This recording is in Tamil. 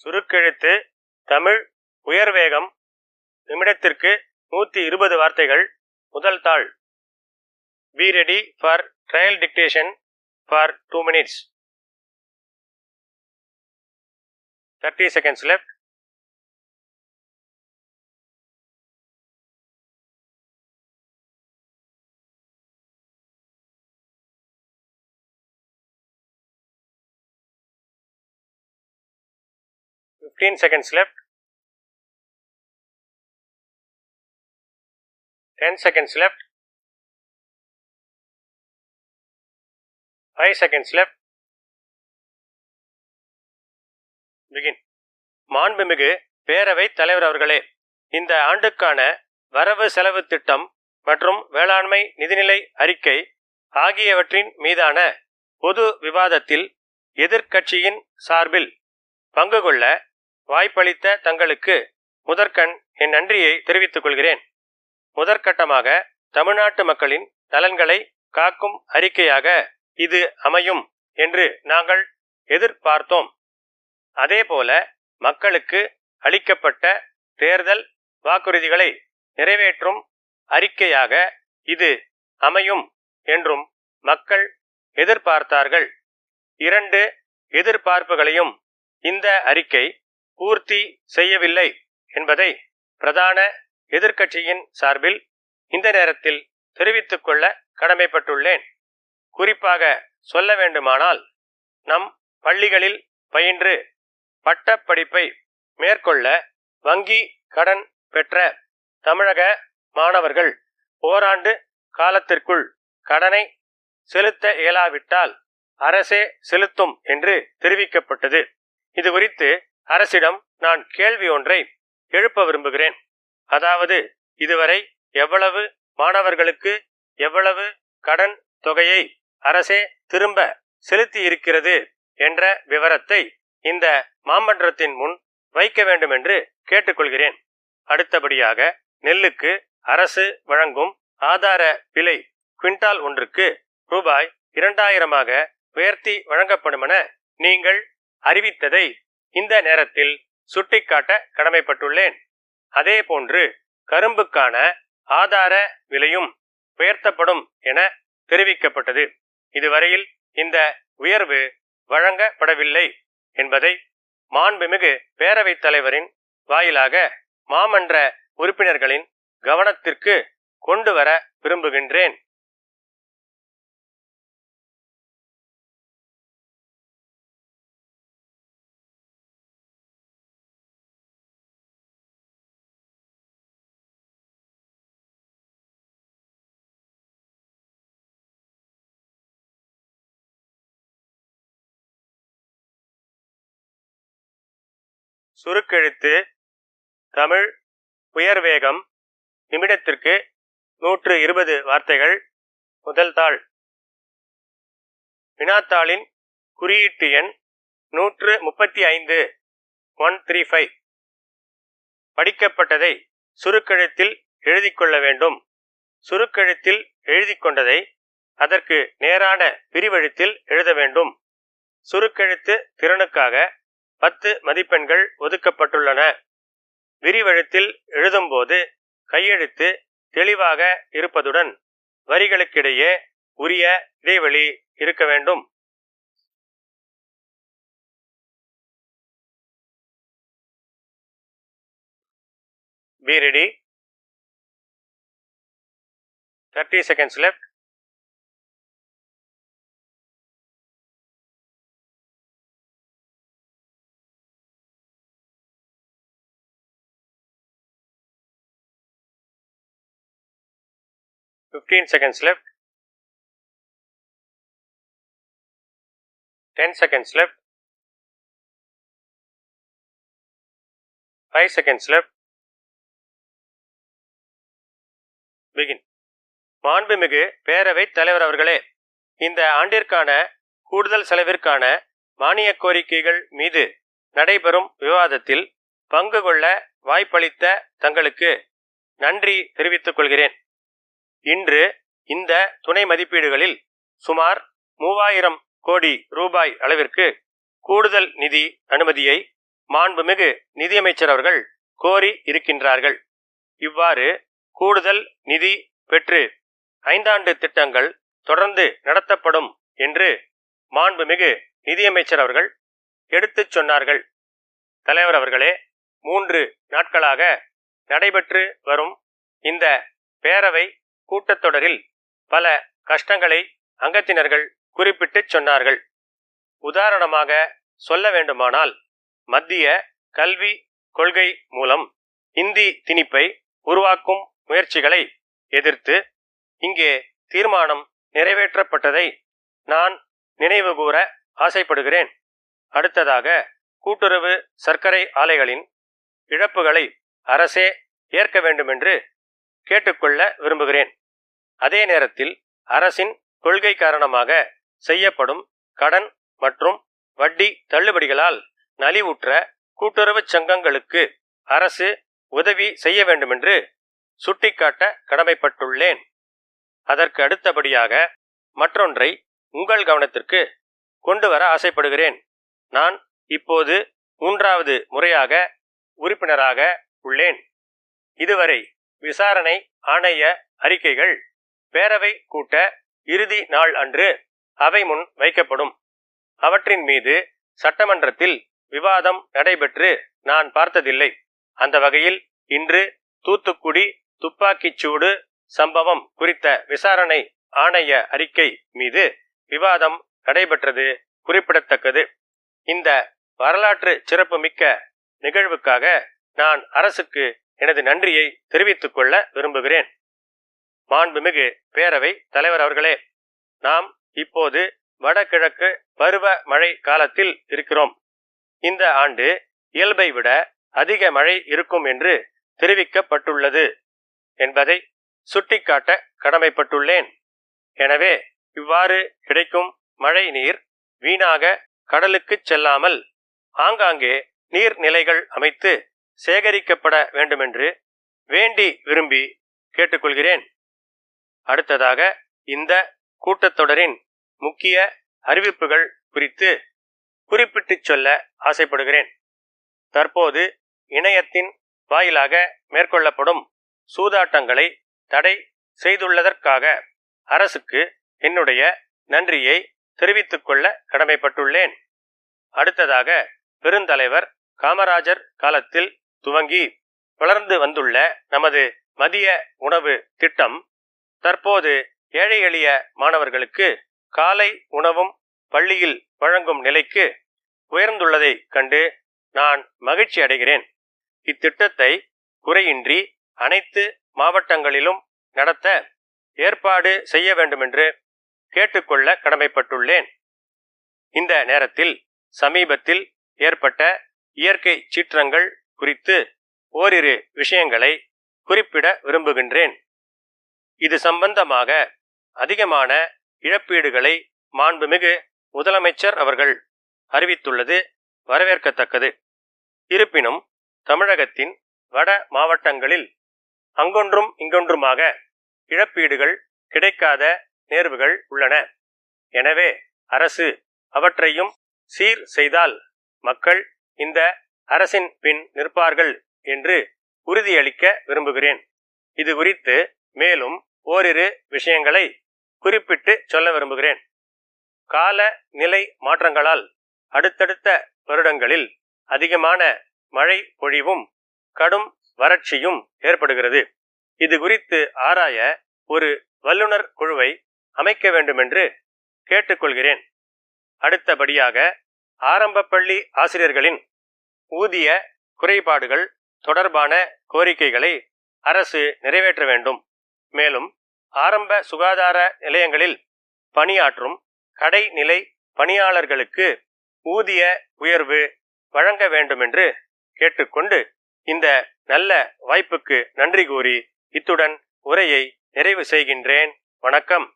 சுருக்கெழுத்து தமிழ் உயர்வேகம் நிமிடத்திற்கு 120 வார்த்தைகள். முதல் தாள். Be ready for trial dictation for 2 minutes. 30 seconds left. Fifteen seconds left. 10 seconds left. 5 seconds left. Begin. மாண்புமிகு பேரவைத் தலைவர் அவர்களே, இந்த ஆண்டுக்கான வரவு செலவு திட்டம் மற்றும் வேளாண்மை நிதிநிலை அறிக்கை ஆகியவற்றின் மீதான பொது விவாதத்தில் எதிர்க்கட்சியின் சார்பில் பங்கு கொள்ள வாய்ப்பளித்த தங்களுக்கு முதற்கண் என் நன்றியை தெரிவித்துக் கொள்கிறேன். முதற்கட்டமாக தமிழ்நாட்டு மக்களின் நலன்களை காக்கும் அறிக்கையாக இது அமையும் என்று நாங்கள் எதிர்பார்த்தோம். அதேபோல மக்களுக்கு அளிக்கப்பட்ட தேர்தல் வாக்குறுதிகளை நிறைவேற்றும் அறிக்கையாக இது அமையும் என்றும் மக்கள் எதிர்பார்த்தார்கள். இரண்டு எதிர்பார்ப்புகளையும் இந்த அறிக்கை பூர்த்தி செய்யவில்லை என்பதை பிரதான எதிர்க்கட்சியின் சார்பில் இந்த நேரத்தில் தெரிவித்துக் கொள்ள கடமைப்பட்டுள்ளேன். குறிப்பாக சொல்ல வேண்டுமானால், நம் பள்ளிகளில் பயின்று பட்டப்படிப்பை மேற்கொள்ள வங்கி கடன் பெற்ற தமிழக மாணவர்கள் ஓராண்டு காலத்திற்குள் கடனை செலுத்த இயலாவிட்டால் அரசே செலுத்தும் என்று தெரிவிக்கப்பட்டது. இது குறித்து அரசிடம் நான் கேள்வி ஒன்றை எழுப்ப விரும்புகிறேன். அதாவது, இதுவரை எவ்வளவு மாணவர்களுக்கு எவ்வளவு கடன் தொகையை அரசே திரும்ப செலுத்தி இருக்கிறது என்ற விவரத்தை இந்த மாமன்றத்தின் முன் வைக்க வேண்டும் என்று கேட்டுக்கொள்கிறேன். அடுத்தபடியாக, நெல்லுக்கு அரசு வழங்கும் ஆதார விலை குவிண்டால் ஒன்றுக்கு ரூபாய் 2000 உயர்த்தி வழங்கப்படுமென நீங்கள் அறிவித்ததை இந்த நேரத்தில் சுட்டிக்காட்ட கடமைப்பட்டுள்ளேன். அதேபோன்று கரும்புக்கான ஆதார விலையும் உயர்த்தப்படும் என தெரிவிக்கப்பட்டது. இதுவரையில் இந்த உயர்வு வழங்கப்படவில்லை என்பதை மாண்புமிகு பேரவைத் தலைவரின் வாயிலாக மாமன்ற உறுப்பினர்களின் கவனத்திற்கு கொண்டு வர விரும்புகின்றேன். சுருக்கெழுத்து தமிழ் உயர்வேகம் நிமிடத்திற்கு 120 வார்த்தைகள். முதல் தாள். வினாத்தாளின் குறியீட்டு எண் 135 135. படிக்கப்பட்டதை சுருக்கெழுத்தில் எழுதி கொள்ள வேண்டும். சுருக்கெழுத்தில் எழுதி கொண்டதை அதற்கு நேரான விரிவெழுத்தில் எழுத வேண்டும். சுருக்கெழுத்து திறனுக்காக 10 மதிப்பெண்கள் ஒதுக்கப்பட்டுள்ளன. விரிவெழுத்தில் எழுதும்போது கையெழுத்து தெளிவாக இருப்பதுடன் வரிகளுக்கிடையே உரிய இடைவெளி இருக்க வேண்டும். Be ready. 30 seconds left. Fifteen seconds left. 10 seconds left. 5 seconds left. Begin. மாண்புமிகு பேரவைத் தலைவர் அவர்களே, இந்த ஆண்டிற்கான கூடுதல் செலவிற்கான மானிய கோரிக்கைகள் மீது நடைபெறும் விவாதத்தில் பங்கு கொள்ள வாய்ப்பளித்த தங்களுக்கு நன்றி தெரிவித்துக் கொள்கிறேன். இன்று இந்த துணை மதிப்பீடுகளில் சுமார் 3000 கோடி ரூபாய் அளவிற்கு கூடுதல் நிதி அனுமதியை மாண்புமிகு நிதியமைச்சர் அவர்கள் கோரி இருக்கின்றார்கள். இவ்வாறு கூடுதல் நிதி பெற்று 5 ஆண்டு திட்டங்கள் தொடர்ந்து நடத்தப்படும் என்று மாண்புமிகு நிதியமைச்சர் அவர்கள் எடுத்துச் சொன்னார்கள். தலைவர் அவர்களே, 3 நாட்களாக நடைபெற்று வரும் இந்த பேரவை கூட்டத்தொடரில் பல கஷ்டங்களை அங்கத்தினர்கள் குறிப்பிட்டுச் சொன்னார்கள். உதாரணமாக சொல்ல வேண்டுமானால், மத்திய கல்வி கொள்கை மூலம் இந்தி திணிப்பை உருவாக்கும் முயற்சிகளை எதிர்த்து இங்கே தீர்மானம் நிறைவேற்றப்பட்டதை நான் நினைவுகூர ஆசைப்படுகிறேன். அடுத்ததாக, கூட்டுறவு சர்க்கரை ஆலைகளின் இழப்புகளை அரசே ஏற்க வேண்டுமென்று கேட்டுக்கொள்ள விரும்புகிறேன். அதே நேரத்தில் அரசின் கொள்கை காரணமாக செய்யப்படும் கடன் மற்றும் வட்டி தள்ளுபடிகளால் நலிவுற்ற கூட்டுறவு சங்கங்களுக்கு அரசு உதவி செய்ய வேண்டுமென்று சுட்டிக்காட்ட கடமைப்பட்டுள்ளேன். அதற்கு அடுத்தபடியாக மற்றொன்றை உங்கள் கவனத்திற்கு கொண்டு வர ஆசைப்படுகிறேன். நான் இப்போது 3வது முறையாக உறுப்பினராக உள்ளேன். இதுவரை விசாரணை ஆணைய அறிக்கைகள் பேரவை கூட்ட இறுதி நாள் அன்று அவை முன் வைக்கப்படும். அவற்றின் மீது சட்டமன்றத்தில் விவாதம் நடைபெற்று நான் பார்த்ததில்லை. அந்த வகையில் இன்று தூத்துக்குடி துப்பாக்கிச்சூடு சம்பவம் குறித்த விசாரணை ஆணைய அறிக்கை மீது விவாதம் நடைபெற்றது குறிப்பிடத்தக்கது. இந்த வரலாற்று சிறப்புமிக்க நிகழ்வுக்காக நான் அரசுக்கு எனது நன்றியை தெரிவித்துக் கொள்ள விரும்புகிறேன். மாண்புமிகு பேரவை தலைவர் அவர்களே, நாம் இப்போது வடகிழக்கு பருவ மழை காலத்தில் இருக்கிறோம். இந்த ஆண்டு இயல்பை விட அதிக மழை இருக்கும் என்று தெரிவிக்கப்பட்டுள்ளது என்பதை சுட்டிக்காட்ட கடமைப்பட்டுள்ளேன். எனவே இவ்வாறு கிடைக்கும் மழை நீர் வீணாக கடலுக்கு செல்லாமல் ஆங்காங்கே நீர்நிலைகள் அமைத்து சேகரிக்கப்பட வேண்டுமென்று வேண்டி விரும்பி கேட்டுக்கொள்கிறேன். அடுத்ததாக, இந்த கூட்டத்தொடரின் முக்கிய அறிவிப்புகள் குறித்து குறிப்பிட்டுச் சொல்ல ஆசைப்படுகிறேன். தற்போது இணையத்தின் வாயிலாக மேற்கொள்ளப்படும் சூதாட்டங்களை தடை செய்துள்ளதற்காக அரசுக்கு என்னுடைய நன்றியை தெரிவித்துக் கொள்ள கடமைப்பட்டுள்ளேன். அடுத்ததாக, பெருந்தலைவர் காமராஜர் காலத்தில் துவங்கி வளர்ந்து வந்துள்ள நமது மதிய உணவு திட்டம் தற்போது ஏழை எளிய மாணவர்களுக்கு காலை உணவும் பள்ளியில் வழங்கும் நிலைக்கு உயர்ந்துள்ளதை கண்டு நான் மகிழ்ச்சி அடைகிறேன். இத்திட்டத்தை குறையின்றி அனைத்து மாவட்டங்களிலும் நடத்த ஏற்பாடு செய்ய வேண்டுமென்று கேட்டுக்கொள்ள கடமைப்பட்டுள்ளேன். இந்த நேரத்தில் சமீபத்தில் ஏற்பட்ட இயற்கை சீற்றங்கள் குறித்து ஓரிரு விஷயங்களை குறிப்பிட விரும்புகின்றேன். இது சம்பந்தமாக அதிகமான இழப்பீடுகளை மாண்புமிகு முதலமைச்சர் அவர்கள் அறிவித்துள்ளது வரவேற்கத்தக்கது. இருப்பினும் தமிழகத்தின் வட மாவட்டங்களில் அங்கொன்றும் இங்கொன்றுமாக இழப்பீடுகள் கிடைக்காத நேர்வுகள் உள்ளன. எனவே அரசு அவற்றையும் சீர் செய்தால் மக்கள் இந்த அரசின் பின் நிற்பார்கள் என்று உறுதியளிக்க விரும்புகிறேன். இது குறித்து மேலும் ஓரிரு விஷயங்களை குறிப்பிட்டு சொல்ல விரும்புகிறேன். கால நிலை மாற்றங்களால் அடுத்தடுத்த வருடங்களில் அதிகமான மழை பொழிவும் கடும் வறட்சியும் ஏற்படுகிறது. இது குறித்து ஆராய ஒரு வல்லுநர் குழுவை அமைக்க வேண்டுமென்று கேட்டுக்கொள்கிறேன். அடுத்தபடியாக, ஆரம்ப பள்ளி ஆசிரியர்களின் ஊதிய குறைபாடுகள் தொடர்பான கோரிக்கைகளை அரசு நிறைவேற்ற வேண்டும். மேலும் ஆரம்ப சுகாதார நிலையங்களில் பணியாற்றும் கடைநிலை பணியாளர்களுக்கு ஊதிய உயர்வு வழங்க வேண்டுமென்று கேட்டுக்கொண்டு இந்த நல்ல வாய்ப்புக்கு நன்றி கூறி இத்துடன் உரையை நிறைவு செய்கின்றேன். வணக்கம்.